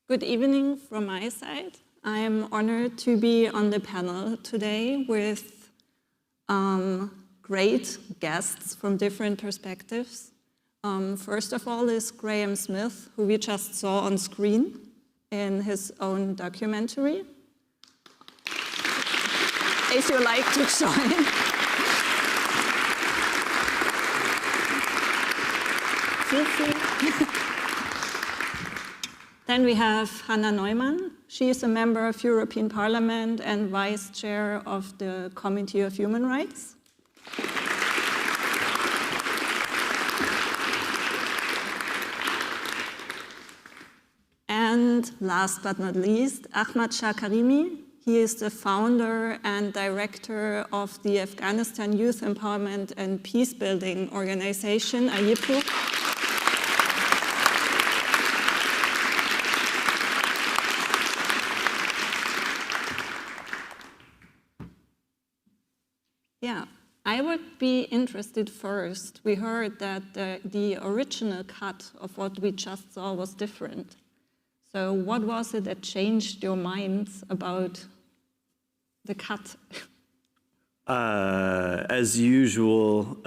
Good evening from my side. I am honored to be on the panel today with great guests from different perspectives. First of all is Graeme Smith, who we just saw on screen in his own documentary. If you like to join. Feel free. Then we have Hannah Neumann. She is a member of European Parliament and Vice Chair of the Committee of Human Rights. And last but not least, Ahmad Shah Karimi. He is the founder and director of the Afghanistan Youth Empowerment and Peacebuilding Organization, AYEPO. Yeah, I would be interested first. We heard that the original cut of what we just saw was different. So what was it that changed your minds about the cut? As usual,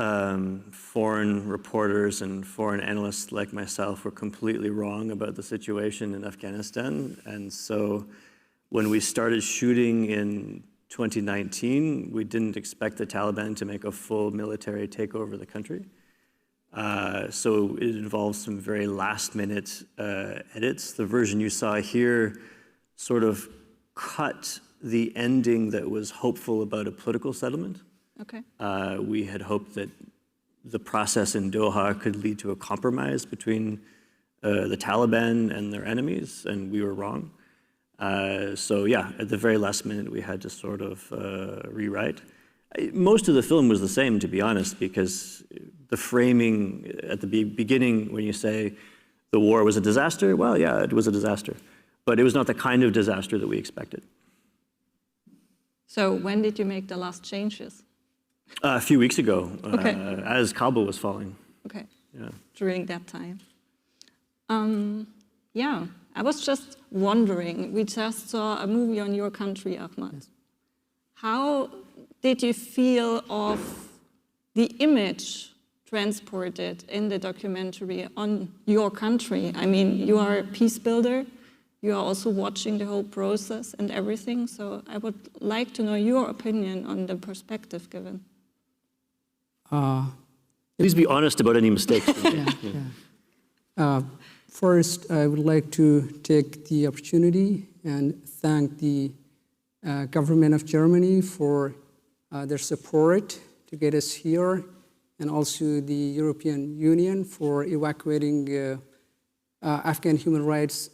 foreign reporters and foreign analysts like myself were completely wrong about the situation in Afghanistan. And so when we started shooting in 2019, we didn't expect the Taliban to make a full military takeover of the country. So it involves some very last-minute edits. The version you saw here sort of cut the ending that was hopeful about a political settlement. Okay. We had hoped that the process in Doha could lead to a compromise between the Taliban and their enemies, and we were wrong. So yeah, at the very last minute, we had to sort of rewrite. Most of the film was the same, to be honest, because the framing at the beginning, when you say the war was a disaster, well, yeah, it was a disaster. But it was not the kind of disaster that we expected. So when did you make the last changes? A few weeks ago, okay. As Kabul was falling. Okay, yeah. During that time. Yeah, I was just wondering, we just saw a movie on your country, Ahmad. Yes. How did you feel of the image transported in the documentary on your country? I mean, you are a peace builder. You are also watching the whole process and everything. So I would like to know your opinion on the perspective given. Please be honest about any mistakes. First, I would like to take the opportunity and thank the government of Germany for their support to get us here, and also the European Union for evacuating Afghan human rights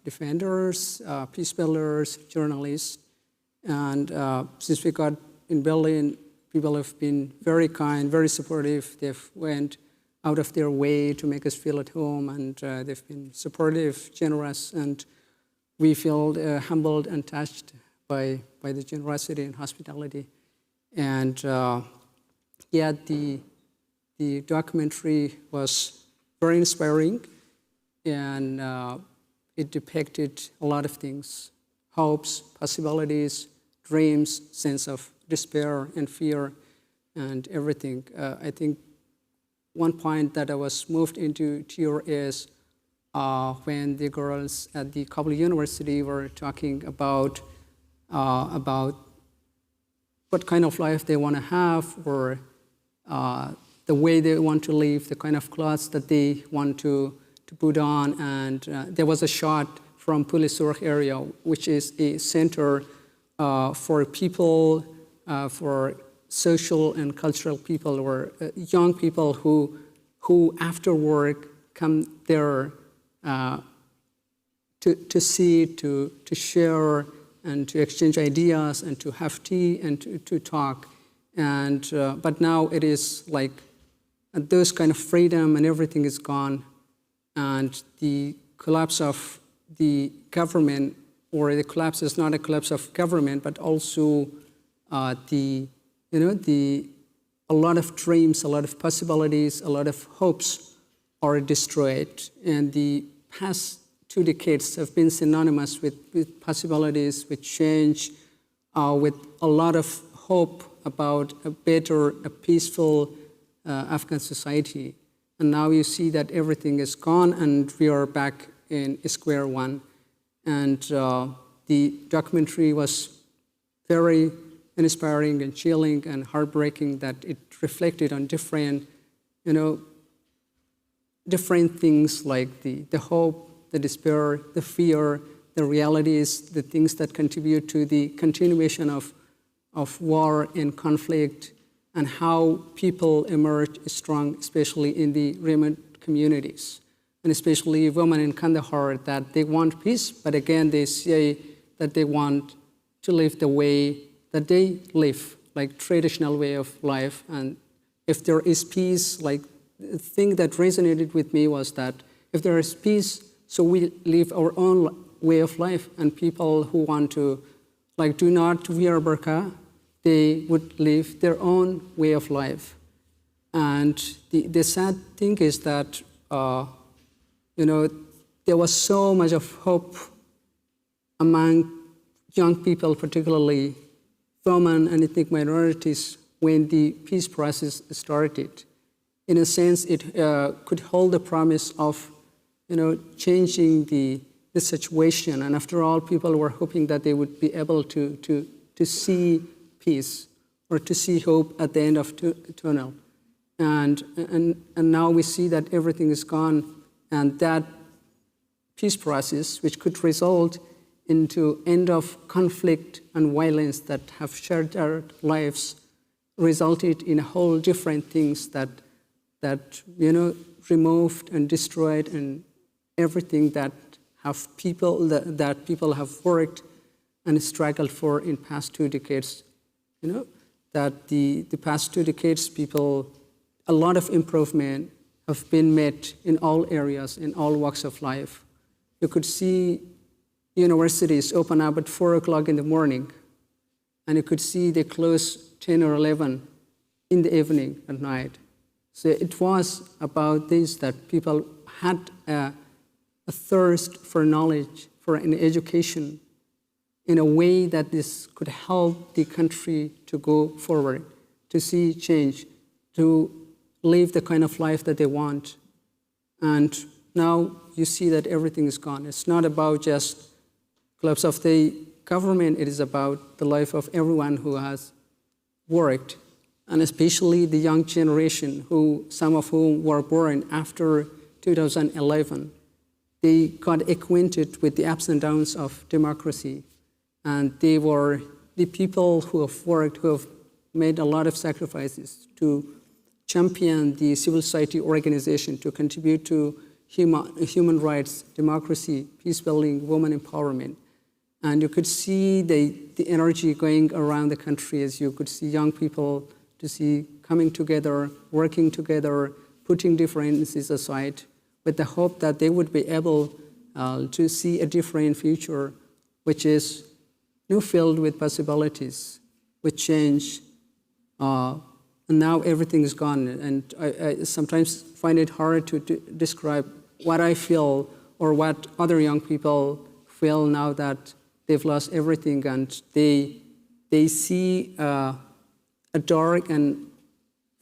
defenders, peace builders, journalists. And since we got in Berlin, people have been very kind, very supportive. They've went out of their way to make us feel at home, and they've been supportive, generous, and we feel humbled and touched by the generosity and hospitality. And yeah, the documentary was very inspiring, and it depicted a lot of things: hopes, possibilities, dreams, sense of despair and fear, and everything. I think one point that I was moved into tears is when the girls at the Kabul University were talking about what kind of life they want to have, or the way they want to live, the kind of clothes that they want to put on. And there was a shot from Pulisur area, which is a center for people, for social and cultural people, or young people who after work come there to see, to share, and to exchange ideas, and to have tea, and to talk. And but now it is like those kind of freedom and everything is gone, and the collapse of the government, or the collapse is not a collapse of government, but also a lot of dreams, a lot of possibilities, a lot of hopes are destroyed, and the 2 decades have been synonymous with possibilities, with change, with a lot of hope about a better, a peaceful Afghan society. And now you see that everything is gone and we are back in square one. And the documentary was very inspiring and chilling and heartbreaking, that it reflected on different, different things like the hope, the despair, the fear, the realities, the things that contribute to the continuation of war and conflict, and how people emerge strong, especially in the remote communities, and especially women in Kandahar, that they want peace, but again, they say that they want to live the way that they live, like traditional way of life. And if there is peace, like the thing that resonated with me was that if there is peace, so we live our own way of life, and people who want to, like, do not wear burqa, they would live their own way of life. And the sad thing is that, there was so much of hope among young people, particularly women and ethnic minorities, when the peace process started. In a sense, it could hold the promise of, changing the situation. And after all, people were hoping that they would be able to see peace or to see hope at the end of tunnel. And now we see that everything is gone, and that peace process, which could result into end of conflict and violence that have shared our lives, resulted in a whole different things that removed and destroyed and everything that people have worked and struggled for in past 2 decades. That the past 2 decades, a lot of improvement have been made in all areas, in all walks of life. You could see universities open up at 4 o'clock in the morning, and you could see they close 10 or 11 in the evening at night. So it was about this, that people had a thirst for knowledge, for an education, in a way that this could help the country to go forward, to see change, to live the kind of life that they want. And now you see that everything is gone. It's not about just clubs of the government, it is about the life of everyone who has worked, and especially the young generation, some of whom were born after 2011. They got acquainted with the ups and downs of democracy, and they were the people who have worked, who have made a lot of sacrifices to champion the civil society organization, to contribute to human rights, democracy, peace building, women empowerment. And you could see the energy going around the country, as you could see young people to see coming together, working together, putting differences aside, with the hope that they would be able to see a different future, which is filled with possibilities, with change. And now everything is gone. And I sometimes find it hard to describe what I feel or what other young people feel now that they've lost everything, and they see a dark and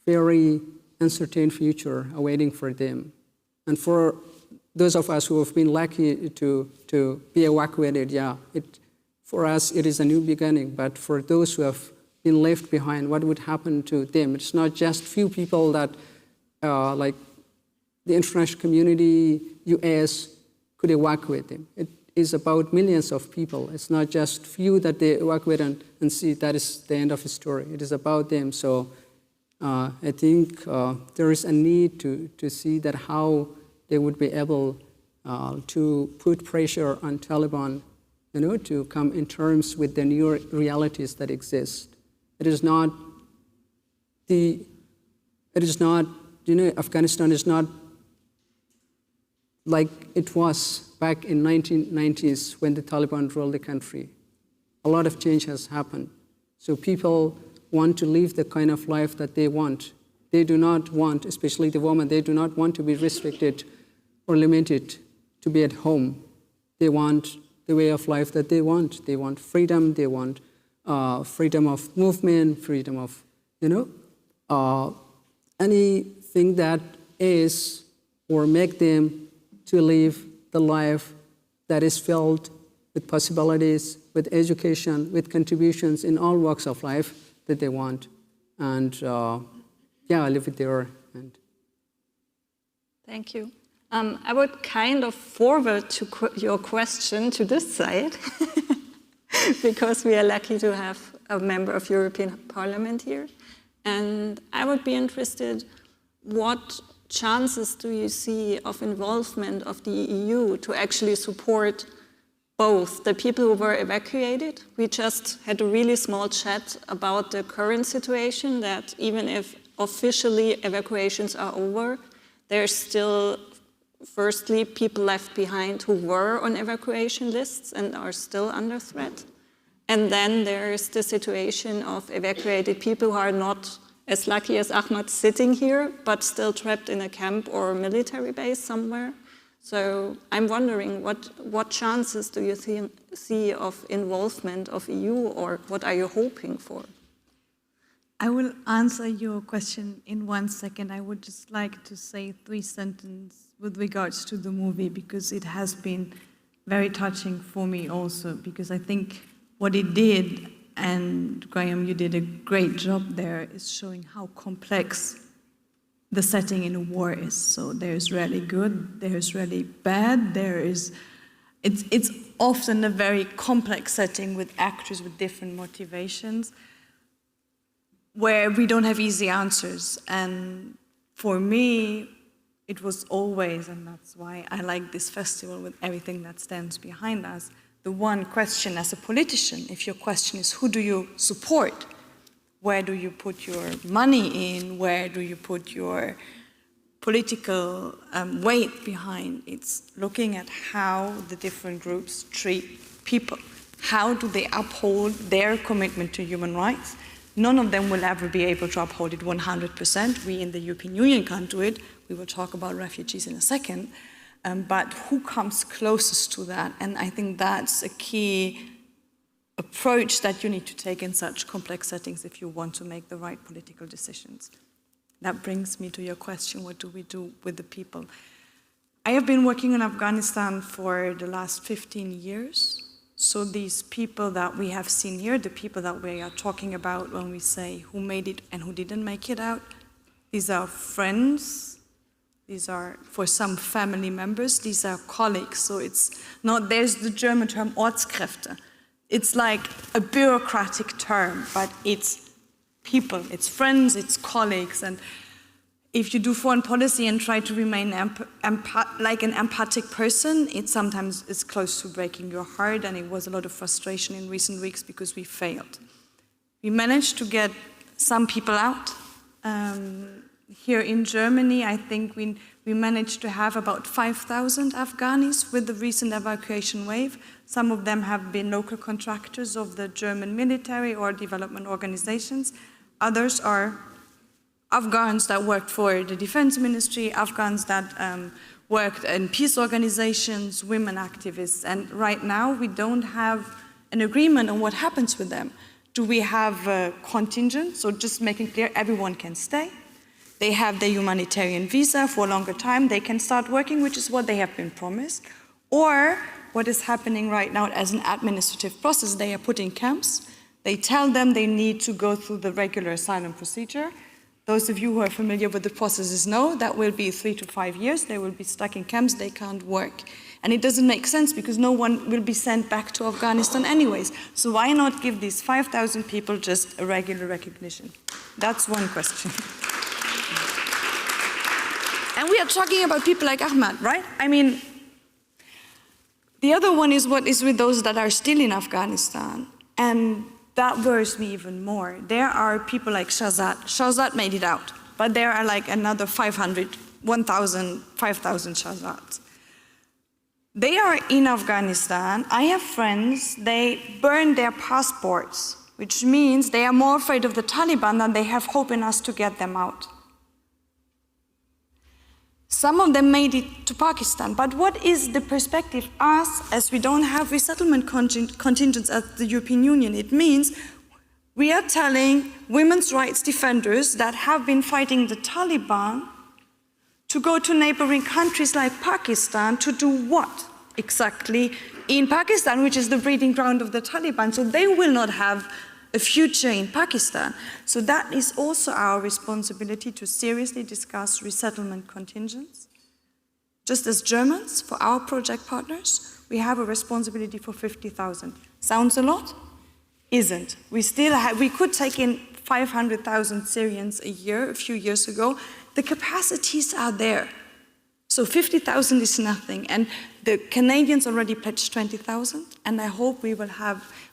very uncertain future awaiting for them. And for those of us who have been lucky to be evacuated, for us it is a new beginning. But for those who have been left behind, what would happen to them? It's not just few people that, like the international community, US, could evacuate them. It is about millions of people. It's not just few that they evacuate and see that is the end of the story. It is about them. So I think there is a need to see that how they would be able to put pressure on Taliban, to come in terms with the new realities that exist. Afghanistan is not like it was back in 1990s when the Taliban ruled the country. A lot of change has happened. So people want to live the kind of life that they want. They do not want, especially the women, they do not want to be restricted or limited to be at home. they want the way of life that they want. They want freedom, they want freedom of movement, freedom of, anything that is or make them to live the life that is filled with possibilities, with education, with contributions in all walks of life that they want. And I leave it there. And thank you. I would kind of forward your question to this side, because we are lucky to have a member of European Parliament here. And I would be interested, what chances do you see of involvement of the EU to actually support both the people who were evacuated? We just had a really small chat about the current situation, that even if officially evacuations are over, there's still, firstly, people left behind who were on evacuation lists and are still under threat. And then there's the situation of evacuated people who are not as lucky as Ahmad sitting here, but still trapped in a camp or a military base somewhere. So I'm wondering, what chances do you see of involvement of EU, or what are you hoping for? I will answer your question in 1 second. I would just like to say 3 sentences with regards to the movie, because it has been very touching for me also, because I think what it did, and Graeme, you did a great job there, is showing how complex the setting in a war is. So there's really good, there's really bad, it's often a very complex setting with actors with different motivations, where we don't have easy answers. And for me, it was always, and that's why I like this festival with everything that stands behind us, the one question as a politician, if your question is who do you support, where do you put your money in, where do you put your political weight behind, it's looking at how the different groups treat people. How do they uphold their commitment to human rights? None of them will ever be able to uphold it 100%. We in the European Union can't do it. We will talk about refugees in a second. But who comes closest to that? And I think that's a key approach that you need to take in such complex settings if you want to make the right political decisions. That brings me to your question, what do we do with the people? I have been working in Afghanistan for the last 15 years. So these people that we have seen here, the people that we are talking about when we say who made it and who didn't make it out, these are friends, these are, for some, family members, these are colleagues. So it's not, there's the German term Ortskräfte. It's like a bureaucratic term, but it's people, it's friends, it's colleagues. And if you do foreign policy and try to remain like an empathic person, it sometimes is close to breaking your heart, and it was a lot of frustration in recent weeks because we failed. We managed to get some people out. Here in Germany, I think we managed to have about 5,000 Afghanis with the recent evacuation wave. Some of them have been local contractors of the German military or development organizations. Others are Afghans that worked for the defense ministry, Afghans that worked in peace organizations, women activists. And right now, we don't have an agreement on what happens with them. Do we have a contingent? So just making clear everyone can stay. They have their humanitarian visa for a longer time. They can start working, which is what they have been promised. Or what is happening right now as an administrative process, they are put in camps. They tell them they need to go through the regular asylum procedure. Those of you who are familiar with the processes know that will be 3 to 5 years. They will be stuck in camps, they can't work. And it doesn't make sense because no one will be sent back to Afghanistan anyways. So why not give these 5,000 people just a regular recognition? That's one question. And we are talking about people like Ahmad, right? I mean, the other one is what is with those that are still in Afghanistan. And that worries me even more. There are people like Shahzad. Shahzad made it out, but there are like another 500, 1,000, 5,000 Shahzads. They are in Afghanistan. I have friends, they burn their passports, which means they are more afraid of the Taliban than they have hope in us to get them out. Some of them made it to Pakistan. But what is the perspective? Us, as we don't have resettlement contingents at the European Union, it means we are telling women's rights defenders that have been fighting the Taliban to go to neighboring countries like Pakistan to do what exactly in Pakistan, which is the breeding ground of the Taliban. So they will not have a future in Pakistan. So that is also our responsibility to seriously discuss resettlement contingents. Just as Germans, for our project partners, we have a responsibility for 50,000. Sounds a lot? Isn't. We could take in 500,000 Syrians a year a few years ago. The capacities are there. So 50,000 is nothing. And the Canadians already pledged 20,000. And I hope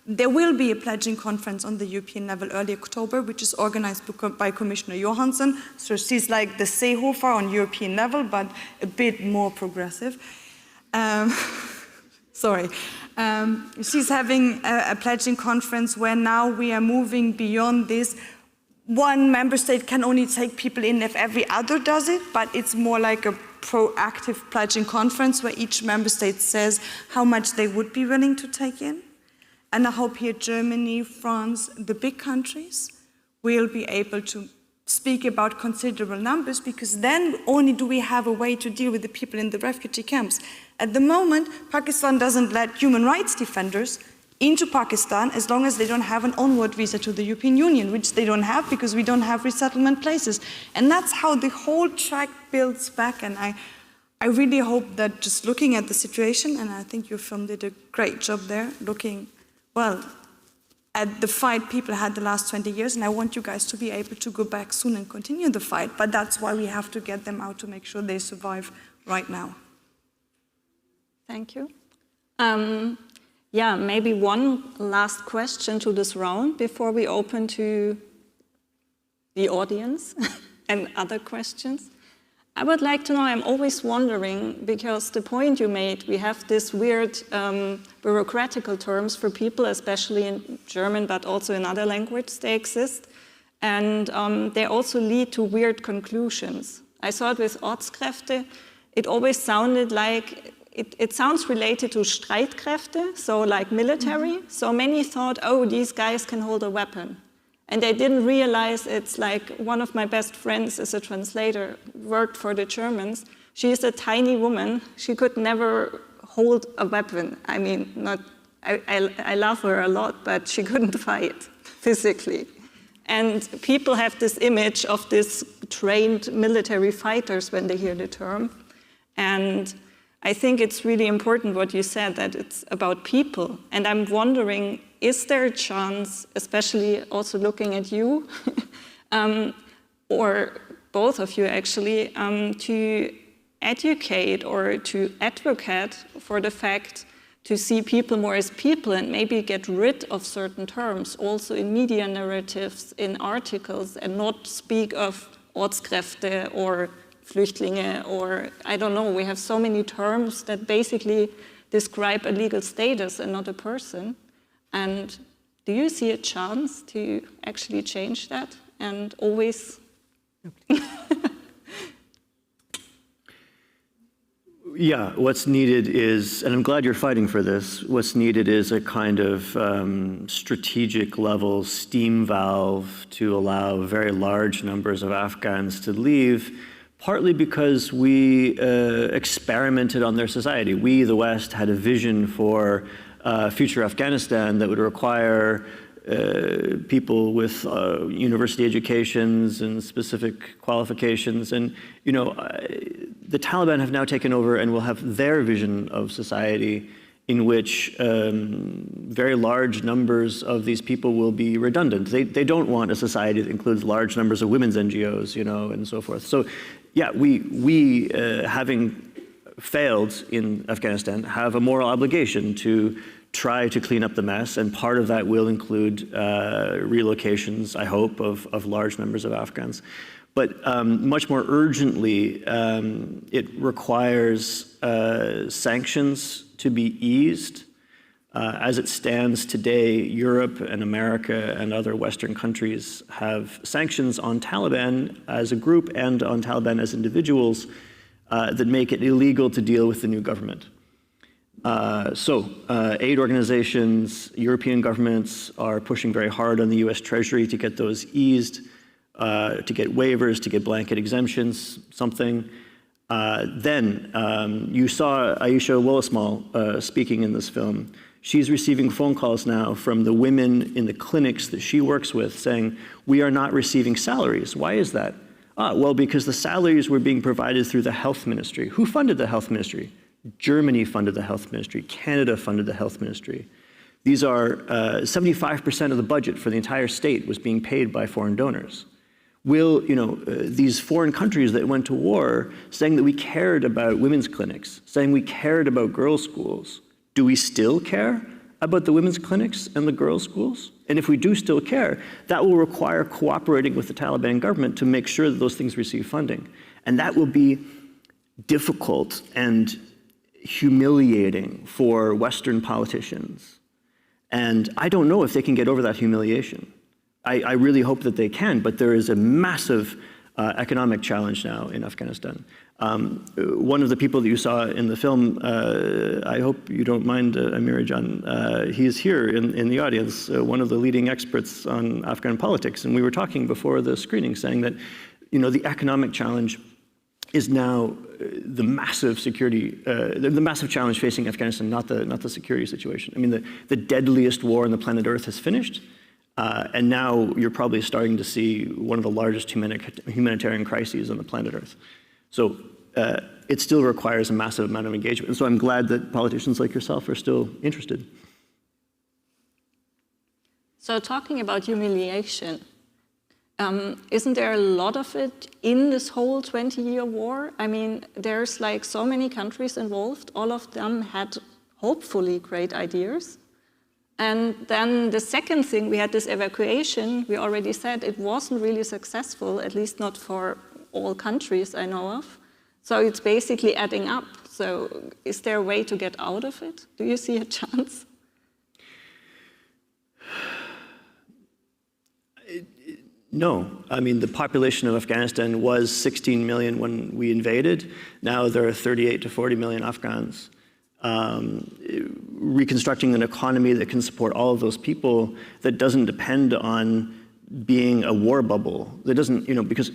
there will be a pledging conference on the European level early October, which is organized by Commissioner Johansson. So she's like the Seehofer on European level, but a bit more progressive. Sorry. She's having a pledging conference where now we are moving beyond this. One member state can only take people in if every other does it, but it's more like a proactive pledging conference where each member state says how much they would be willing to take in. And I hope here Germany, France, the big countries will be able to speak about considerable numbers, because then only do we have a way to deal with the people in the refugee camps. At the moment, Pakistan doesn't let human rights defenders into Pakistan as long as they don't have an onward visa to the European Union, which they don't have because we don't have resettlement places. And that's how the whole track builds back. And I really hope that just looking at the situation, and I think your film did a great job there, looking, well, at the fight people had the last 20 years, and I want you guys to be able to go back soon and continue the fight, but that's why we have to get them out to make sure they survive right now. Thank you. Yeah, maybe one last question to this round before we open to the audience and other questions. I would like to know, I'm always wondering, because the point you made, we have this weird bureaucratical terms for people, especially in German, but also in other languages, they exist. And they also lead to weird conclusions. I saw it with Ortskräfte. It always sounded like, it sounds related to Streitkräfte, so like military. So many thought, oh, these guys can hold a weapon. And they didn't realize it's like one of my best friends is a translator, worked for the Germans. She is a tiny woman. She could never hold a weapon. I mean, I love her a lot, but she couldn't fight physically. And people have this image of these trained military fighters when they hear the term. And I think it's really important what you said, that it's about people. And I'm wondering, is there a chance, especially also looking at you, or both of you actually, to educate or to advocate for the fact to see people more as people and maybe get rid of certain terms, also in media narratives, in articles, and not speak of Ortskräfte or Flüchtlinge, or I don't know, we have so many terms that basically describe a legal status and not a person. And do you see a chance to actually change that and always? Yeah, what's needed is, and I'm glad you're fighting for this, what's needed is a kind of strategic level steam valve to allow very large numbers of Afghans to leave, partly because we experimented on their society. We, the West, had a vision for future Afghanistan that would require people with university educations and specific qualifications. And, you know, the Taliban have now taken over and will have their vision of society in which very large numbers of these people will be redundant. They don't want a society that includes large numbers of women's NGOs, you know, and so forth. So, yeah, we having failed in Afghanistan, have a moral obligation to try to clean up the mess, and part of that will include relocations, I hope, of large numbers of Afghans. But much more urgently, it requires sanctions to be eased. As it stands today, Europe and America and other Western countries have sanctions on Taliban as a group and on Taliban as individuals that make it illegal to deal with the new government. Aid organizations, European governments are pushing very hard on the US Treasury to get those eased, to get waivers, to get blanket exemptions, something. You saw Aisha Wolasmal speaking in this film. She's receiving phone calls now from the women in the clinics that she works with saying, we are not receiving salaries. Why is that? Well, because the salaries were being provided through the health ministry. Who funded the health ministry? Germany funded the health ministry. Canada funded the health ministry. These are 75% of the budget for the entire state was being paid by foreign donors. Will, these foreign countries that went to war saying that we cared about women's clinics, saying we cared about girls' schools, do we still care about the women's clinics and the girls' schools? And if we do still care, that will require cooperating with the Taliban government to make sure that those things receive funding. And that will be difficult and humiliating for Western politicians. And I don't know if they can get over that humiliation. I really hope that they can, but there is a massive economic challenge now in Afghanistan. One of the people that you saw in the film, I hope you don't mind, Amirajan, he's here in the audience, one of the leading experts on Afghan politics. And we were talking before the screening saying that, the economic challenge is now the massive security, the massive challenge facing Afghanistan, not the security situation. I mean, the deadliest war on the planet Earth has finished. And now you're probably starting to see one of the largest humanitarian crises on the planet Earth. So it still requires a massive amount of engagement. And so I'm glad that politicians like yourself are still interested. So talking about humiliation, isn't there a lot of it in this whole 20-year war? I mean, there's like so many countries involved. All of them had hopefully great ideas. And then the second thing, we had this evacuation. We already said it wasn't really successful, at least not for all countries I know of. So it's basically adding up. So is there a way to get out of it? Do you see a chance? No. I mean, the population of Afghanistan was 16 million when we invaded. Now there are 38 to 40 million Afghans. Reconstructing an economy that can support all of those people, that doesn't depend on being a war bubble. That doesn't, because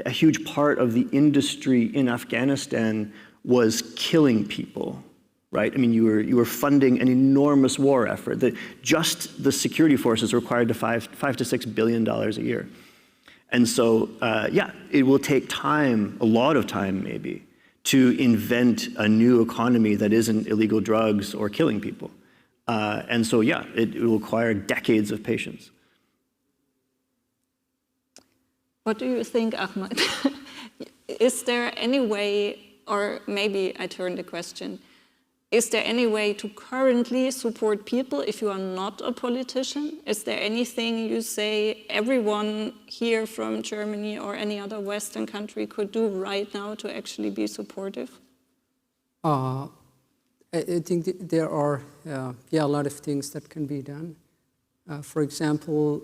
a huge part of the industry in Afghanistan was killing people, right? I mean, you were funding an enormous war effort that just the security forces required $5 to $6 billion a year. And so, yeah, it will take time, a lot of time maybe, to invent a new economy that isn't illegal drugs or killing people. And so, yeah, it will require decades of patience. What do you think, Ahmad? Is there any way, or maybe I turn the question, is there any way to currently support people if you are not a politician? Is there anything you say everyone here from Germany or any other Western country could do right now to actually be supportive? I think there are a lot of things that can be done. For example,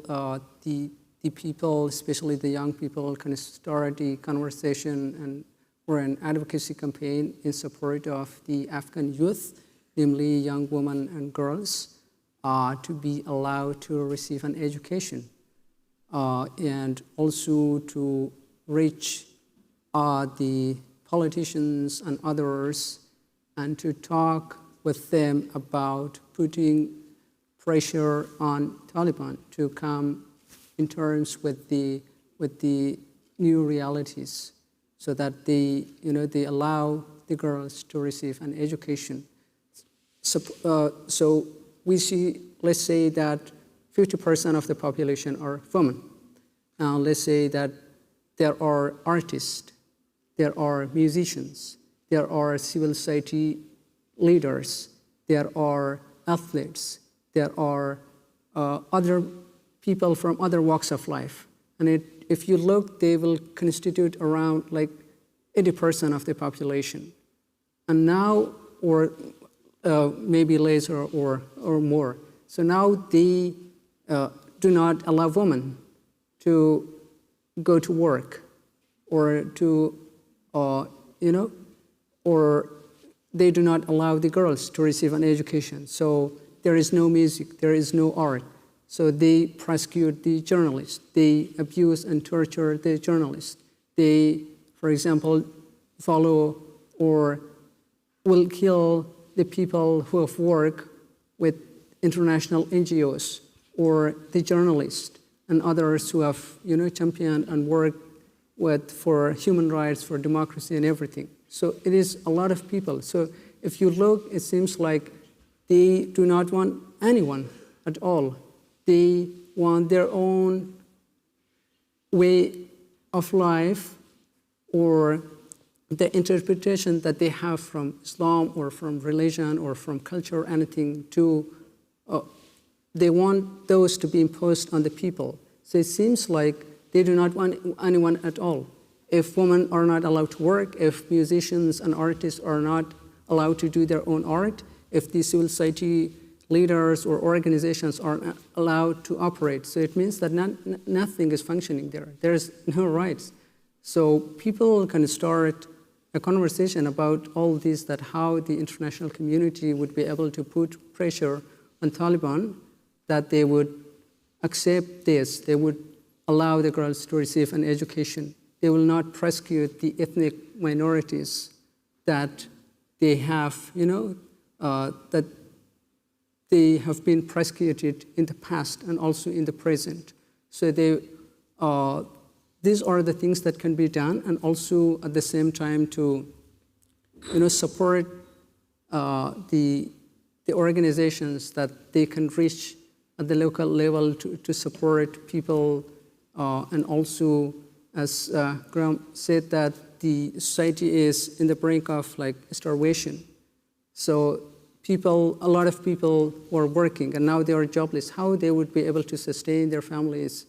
the people, especially the young people, can start the conversation or an advocacy campaign in support of the Afghan youth, namely young women and girls, to be allowed to receive an education, and also to reach the politicians and others and to talk with them about putting pressure on Taliban to come in terms with the new realities, so that they allow the girls to receive an education. So we see, let's say that 50% of the population are women. Now let's say that there are artists, there are musicians, there are civil society leaders, there are athletes, there are other people from other walks of life. And if you look, they will constitute around like 80% of the population. And now, or maybe later or more. So now they do not allow women to go to work or to, or they do not allow the girls to receive an education. So there is no music, there is no art. So they prosecute the journalists. They abuse and torture the journalists. They, for example, follow or will kill the people who have worked with international NGOs or the journalists and others who have, championed and worked for human rights, for democracy and everything. So it is a lot of people. So if you look, it seems like they do not want anyone at all. They want their own way of life or the interpretation that they have from Islam or from religion or from culture or anything they want those to be imposed on the people. So it seems like they do not want anyone at all. If women are not allowed to work, if musicians and artists are not allowed to do their own art, if the civil society leaders or organizations are not allowed to operate. So it means that nothing is functioning there. There's no rights. So people can start a conversation about all this, that how the international community would be able to put pressure on Taliban, that they would accept this, they would allow the girls to receive an education. They will not prosecute the ethnic minorities that they have, that they have been prosecuted in the past and also in the present. So these are the things that can be done, and also at the same time to, support the organizations that they can reach at the local level to support people, and also, as Graeme said, that the society is in the brink of starvation. So a lot of people were working and now they are jobless. How they would be able to sustain their families?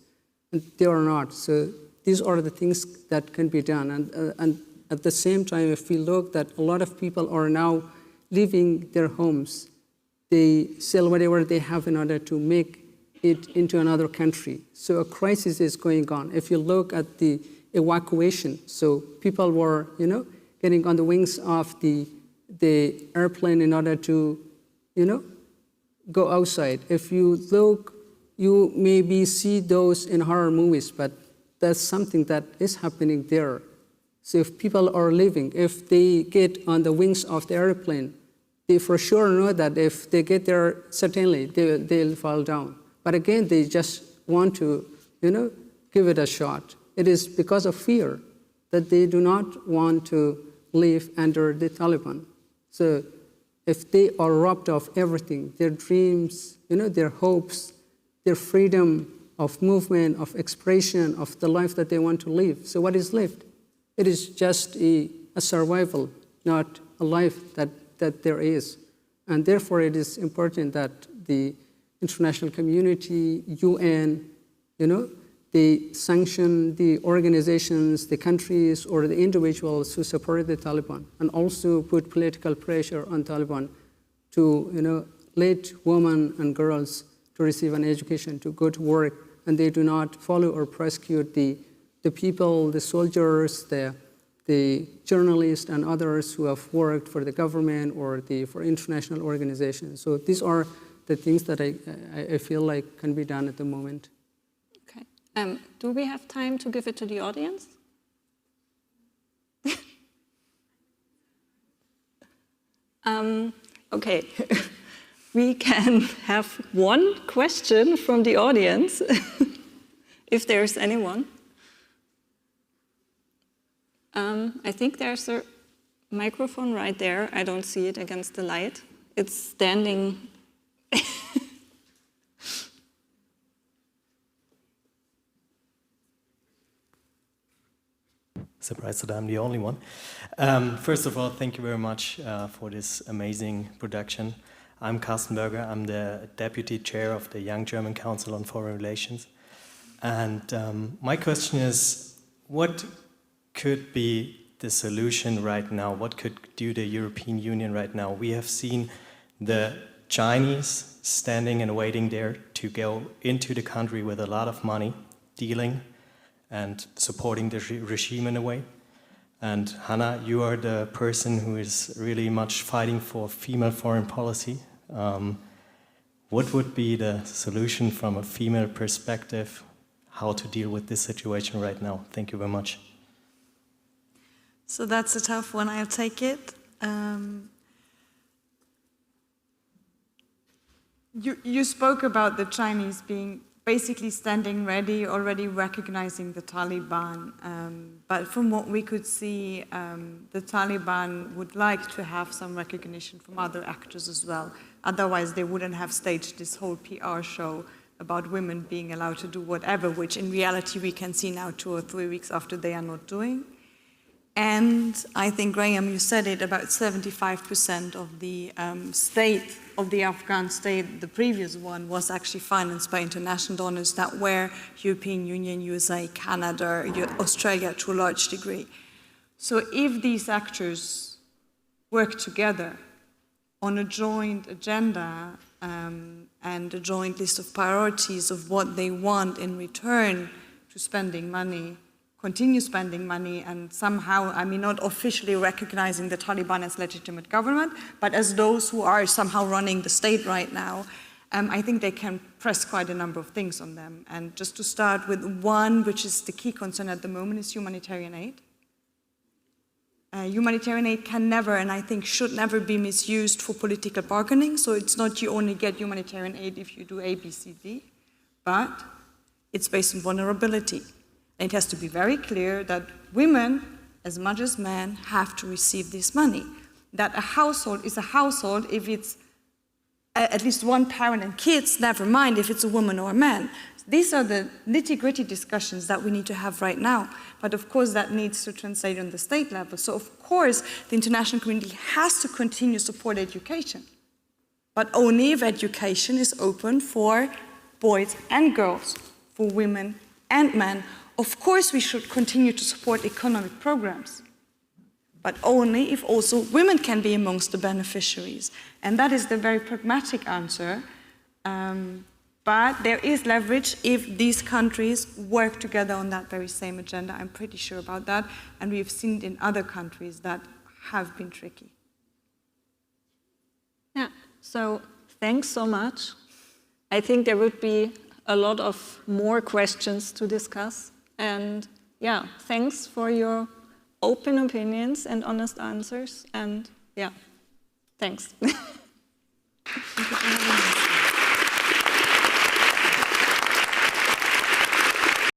And they are not. So these are the things that can be done. And at the same time, if we look that a lot of people are now leaving their homes, they sell whatever they have in order to make it into another country. So a crisis is going on. If you look at the evacuation, so people were, getting on the wings of the airplane in order to, go outside. If you look, you maybe see those in horror movies, but that's something that is happening there. So if people are leaving, if they get on the wings of the airplane, they for sure know that if they get there, certainly they'll fall down. But again, they just want to, give it a shot. It is because of fear that they do not want to live under the Taliban. So if they are robbed of everything, their dreams, their hopes, their freedom of movement, of expression, of the life that they want to live. So what is left? It is just a survival, not a life that there is. And therefore, it is important that the international community, UN, they sanction the organizations, the countries, or the individuals who support the Taliban, and also put political pressure on Taliban to, let women and girls to receive an education, to go to work, and they do not follow or prosecute the people, the soldiers, the journalists, and others who have worked for the government or for international organizations. So these are the things that I feel like can be done at the moment. Okay. Do we have time to give it to the audience? Okay. We can have one question from the audience, if there's anyone. I think there's a microphone right there. I don't see it against the light. It's standing. Surprised that I'm the only one. First of all, thank you very much for this amazing production. I'm Carsten Berger. I'm the Deputy Chair of the Young German Council on Foreign Relations. And my question is, what could be the solution right now? What could do the European Union right now? We have seen the Chinese standing and waiting there to go into the country with a lot of money, dealing and supporting the regime in a way. And Hannah, you are the person who is really much fighting for female foreign policy. What would be the solution from a female perspective, how to deal with this situation right now? Thank you very much. So that's a tough one, I'll take it. You spoke about the Chinese being basically standing ready, already recognizing the Taliban. But from what we could see, the Taliban would like to have some recognition from other actors as well. Otherwise, they wouldn't have staged this whole PR show about women being allowed to do whatever, which in reality we can see now 2 or 3 weeks after they are not doing. And I think, Graeme, you said it, about 75% of the state, of the Afghan state, the previous one, was actually financed by international donors that were European Union, USA, Canada, Australia to a large degree. So if these actors work together on a joint agenda and a joint list of priorities of what they want in return to spending money, continue spending money, and somehow, I mean, not officially recognizing the Taliban as legitimate government, but as those who are somehow running the state right now, I think they can press quite a number of things on them. And just to start with one, which is the key concern at the moment, is humanitarian aid. Humanitarian aid can never, and I think should never, be misused for political bargaining. So it's not you only get humanitarian aid if you do A, B, C, D, but it's based on vulnerability. And it has to be very clear that women, as much as men, have to receive this money. That a household is a household if it's at least one parent and kids, never mind if it's a woman or a man. These are the nitty-gritty discussions that we need to have right now. But of course, that needs to translate on the state level. So of course, the international community has to continue to support education. But only if education is open for boys and girls, for women and men. Of course, we should continue to support economic programs, but only if also women can be amongst the beneficiaries. And that is the very pragmatic answer. But there is leverage if these countries work together on that very same agenda. I'm pretty sure about that. And we've seen it in other countries that have been tricky. Yeah, so thanks so much. I think there would be a lot of more questions to discuss. And yeah, thanks for your open opinions and honest answers. And yeah, thanks. Thank you so much.